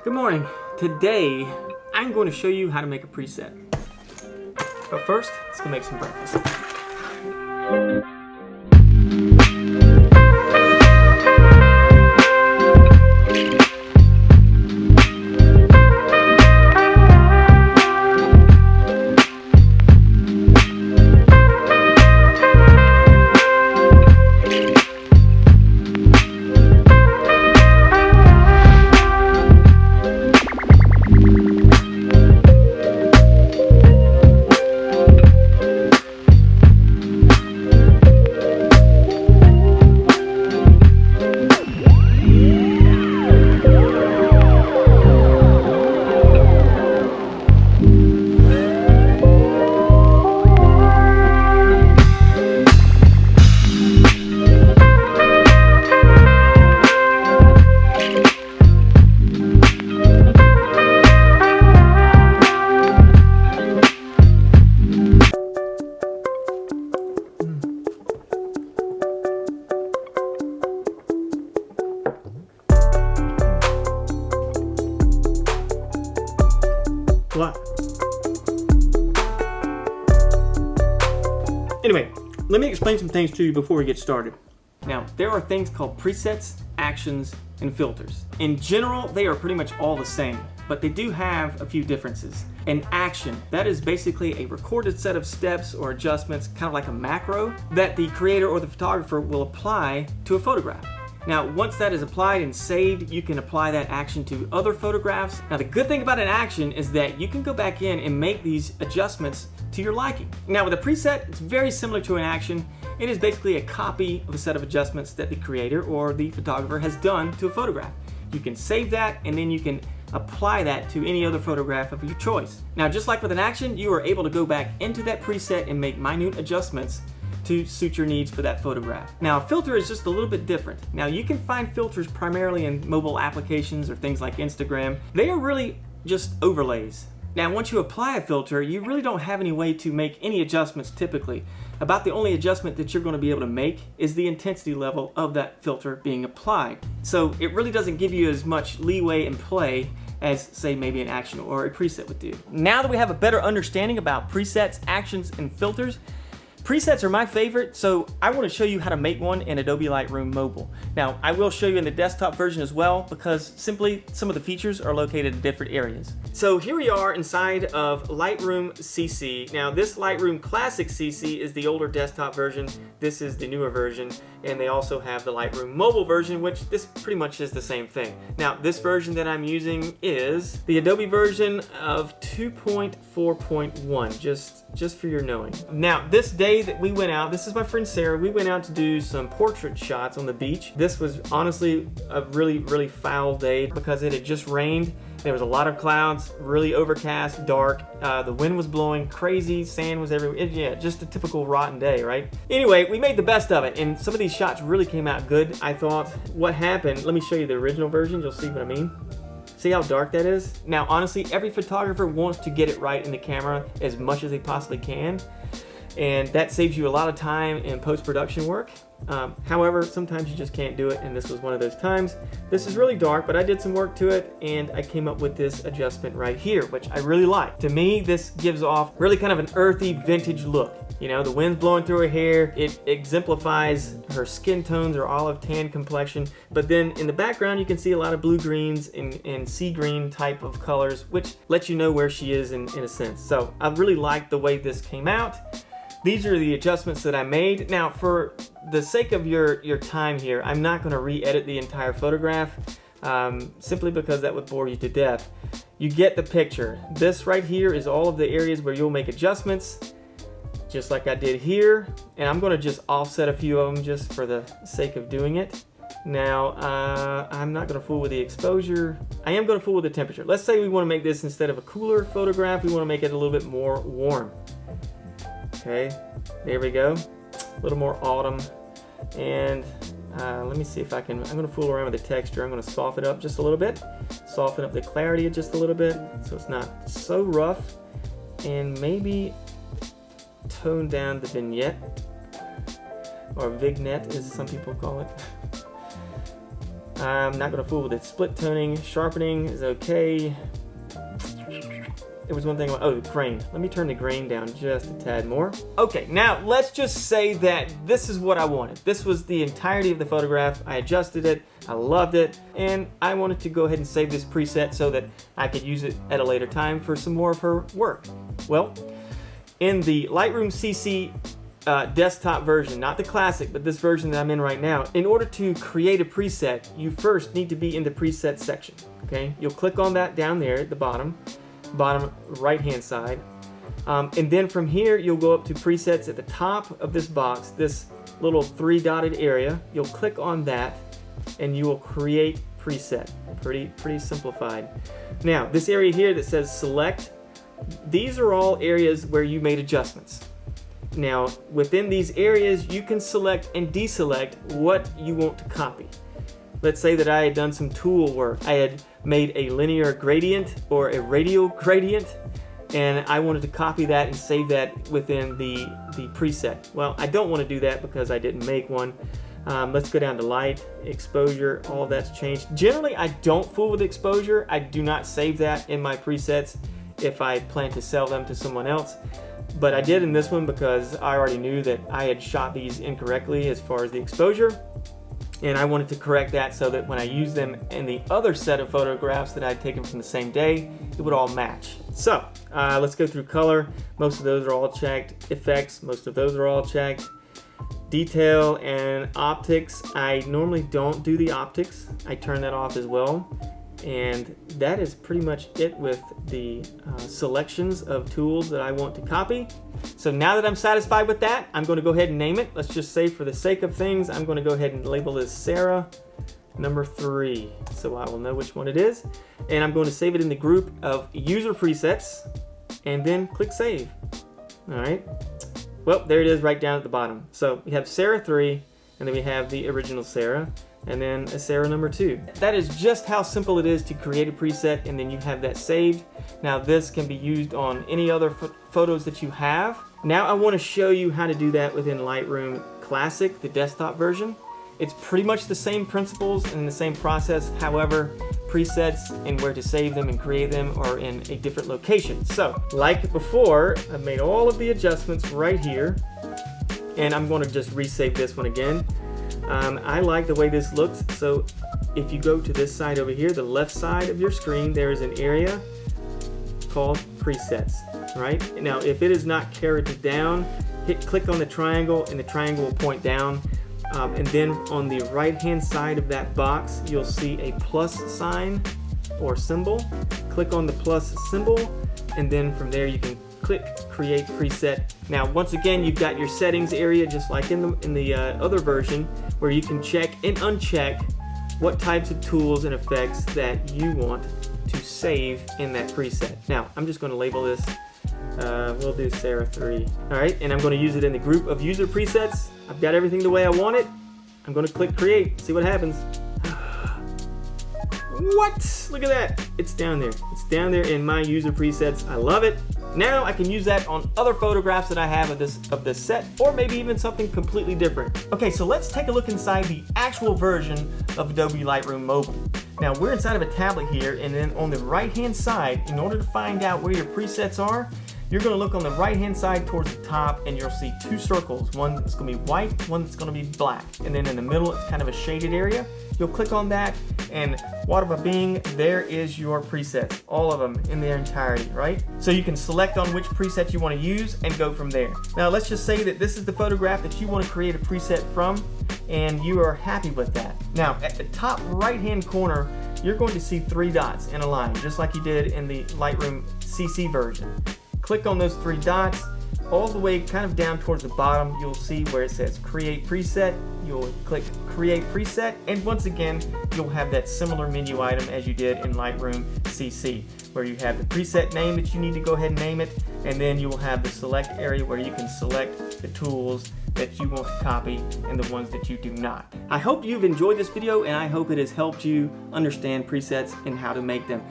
Good morning. Today, I'm going to show you how to make a preset. But first, let's go make some breakfast. Anyway, let me explain some things to you before we get started. Now, there are things called presets, actions, and filters. In general, they are pretty much all the same, but they do have a few differences. An action, that is basically a recorded set of steps or adjustments, kind of like a macro, that the creator or the photographer will apply to a photograph. Now, once that is applied and saved, you can apply that action to other photographs. Now, the good thing about an action is that you can go back in and make these adjustments to your liking. Now, with a preset, it's very similar to an action. It is basically a copy of a set of adjustments that the creator or the photographer has done to a photograph. You can save that, and then you can apply that to any other photograph of your choice. Now, just like with an action, you are able to go back into that preset and make minute adjustments to suit your needs for that photograph. Now, a filter is just a little bit different. Now, you can find filters primarily in mobile applications or things like Instagram. They are really just overlays. Now, once you apply a filter, you really don't have any way to make any adjustments typically. About the only adjustment that you're going to be able to make is the intensity level of that filter being applied. So it really doesn't give you as much leeway and play as, say, maybe an action or a preset would do. Now that we have a better understanding about presets, actions, and filters, presets are my favorite, so I want to show you how to make one in Adobe Lightroom Mobile. Now, I will show you in the desktop version as well, because simply some of the features are located in different areas. So here we are inside of Lightroom CC. Now, this Lightroom Classic CC is the older desktop version. This is the newer version, and they also have the Lightroom Mobile version, which this pretty much is the same thing. Now, this version that I'm using is the Adobe version of 2.4.1, just for your knowing. Now, this day that we went out, this is my friend Sara, we went out to do some portrait shots on the beach. This was honestly a really foul day because it had just rained. There was a lot of clouds, really overcast, dark. The wind was blowing crazy, sand was everywhere. Yeah, just a typical rotten day, right? Anyway, we made the best of it, and some of these shots really came out good, I thought. What happened, let me show you the original version, you'll see what I mean. See how dark that is? Now, honestly, every photographer wants to get it right in the camera as much as they possibly can, and that saves you a lot of time in post-production work. However, sometimes you just can't do it, and this was one of those times. This is really dark, but I did some work to it, and I came up with this adjustment right here, which I really like. To me, this gives off really kind of an earthy, vintage look. You know, the wind's blowing through her hair. It exemplifies her skin tones or olive tan complexion. But then in the background, you can see a lot of blue greens and sea green type of colors, which lets you know where she is in a sense. So I really like the way this came out. These are the adjustments that I made. Now, for the sake of your time here, I'm not going to re-edit the entire photograph, simply because that would bore you to death. You get the picture. This right here is all of the areas where you'll make adjustments, just like I did here, and I'm going to just offset a few of them just for the sake of doing it. Now, I'm not going to fool with the exposure. I am going to fool with the temperature. Let's say we want to make this, instead of a cooler photograph, we want to make it a little bit more warm. Okay, there we go. A little more autumn. And let me see if I can, I'm going to fool around with the texture. I'm going to soften it up just a little bit. Soften up the clarity just a little bit so it's not so rough. And maybe tone down the vignette, or vignette as some people call it. I'm not going to fool with it. Split toning, sharpening is okay. There was one thing about, oh, grain. Let me turn the grain down just a tad more. Okay, now let's just say that this is what I wanted. This was the entirety of the photograph. I adjusted it, I loved it, and I wanted to go ahead and save this preset so that I could use it at a later time for some more of her work. Well, in the Lightroom CC desktop version, not the classic, but this version that I'm in right now, in order to create a preset, you first need to be in the preset section, okay? You'll click on that down there at the bottom right hand side, and then from here you'll go up to presets at the top of this box, this little 3 dotted area. You'll click on that and you will create preset. Pretty simplified. Now this area here that says select, these are all areas where you made adjustments. Now within these areas you can select and deselect what you want to copy. Let's say that I had done some tool work. I had made a linear gradient or a radial gradient, and I wanted to copy that and save that within the preset. Well, I don't want to do that because I didn't make one. Let's go down to light, exposure, all that's changed. Generally, I don't fool with exposure. I do not save that in my presets if I plan to sell them to someone else. But I did in this one because I already knew that I had shot these incorrectly as far as the exposure. And I wanted to correct that so that when I use them in the other set of photographs that I'd taken from the same day, it would all match. So let's go through color. Most of those are all checked. Effects, most of those are all checked. Detail and optics, I normally don't do the optics. I turn that off as well. And that is pretty much it with the selections of tools that I want to copy. So now that I'm satisfied with that, I'm going to go ahead and name it. Let's just say for the sake of things, I'm going to go ahead and label this Sara number 3. So I will know which one it is. And I'm going to save it in the group of user presets and then click save. All right. Well, there it is right down at the bottom. So we have Sara 3 and then we have the original Sara, and then a Sara number 2. That is just how simple it is to create a preset, and then you have that saved. Now this can be used on any other photos that you have. Now I want to show you how to do that within Lightroom Classic, the desktop version. It's pretty much the same principles and the same process. However, presets and where to save them and create them are in a different location. So like before, I've made all of the adjustments right here, and I'm going to just resave this one again. I like the way this looks, so if you go to this side over here, the left side of your screen, there is an area called presets, right? Now if it is not carried down, click on the triangle and the triangle will point down, and then on the right hand side of that box you'll see a plus sign or symbol. Click on the plus symbol, and then from there you can click create preset. Now once again you've got your settings area just like in the other version, where you can check and uncheck what types of tools and effects that you want to save in that preset. Now I'm just going to label this, we'll do Sara 3. Alright, and I'm going to use it in the group of user presets. I've got everything the way I want it. I'm going to click create, see what happens. What? Look at that. It's down there. It's down there in my user presets. I love it. Now I can use that on other photographs that I have of this set, or maybe even something completely different. Okay, so let's take a look inside the actual version of Adobe Lightroom Mobile. Now we're inside of a tablet here, and then on the right hand side, in order to find out where your presets are, you're going to look on the right hand side towards the top, and you'll see 2 circles. One that's going to be white, one that's going to be black. And then in the middle, it's kind of a shaded area. You'll click on that, and wada bing, there is your presets. All of them in their entirety, right? So you can select on which preset you want to use and go from there. Now let's just say that this is the photograph that you want to create a preset from, and you are happy with that. Now at the top right hand corner, you're going to see 3 dots in a line, just like you did in the Lightroom CC version. Click on those 3 dots, all the way kind of down towards the bottom, you'll see where it says create preset. You'll click create preset, and once again you'll have that similar menu item as you did in Lightroom CC, where you have the preset name that you need to go ahead and name it, and then you will have the select area where you can select the tools that you want to copy and the ones that you do not. I hope you've enjoyed this video, and I hope it has helped you understand presets and how to make them.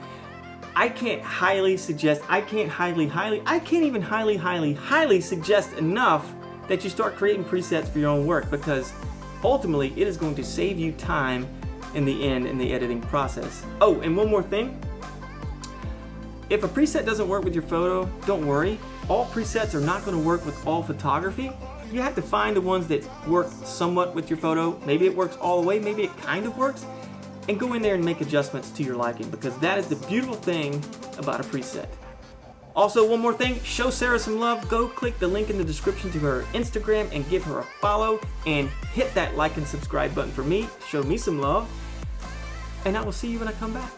I can't highly suggest, I can't even highly suggest enough that you start creating presets for your own work, because ultimately it is going to save you time in the end in the editing process. Oh, and one more thing. If a preset doesn't work with your photo, don't worry. All presets are not going to work with all photography. You have to find the ones that work somewhat with your photo. Maybe it works all the way, maybe it kind of works, and go in there and make adjustments to your liking, because that is the beautiful thing about a preset. Also, one more thing, show Sara some love. Go click the link in the description to her Instagram and give her a follow, and hit that like and subscribe button for me. Show me some love, and I will see you when I come back.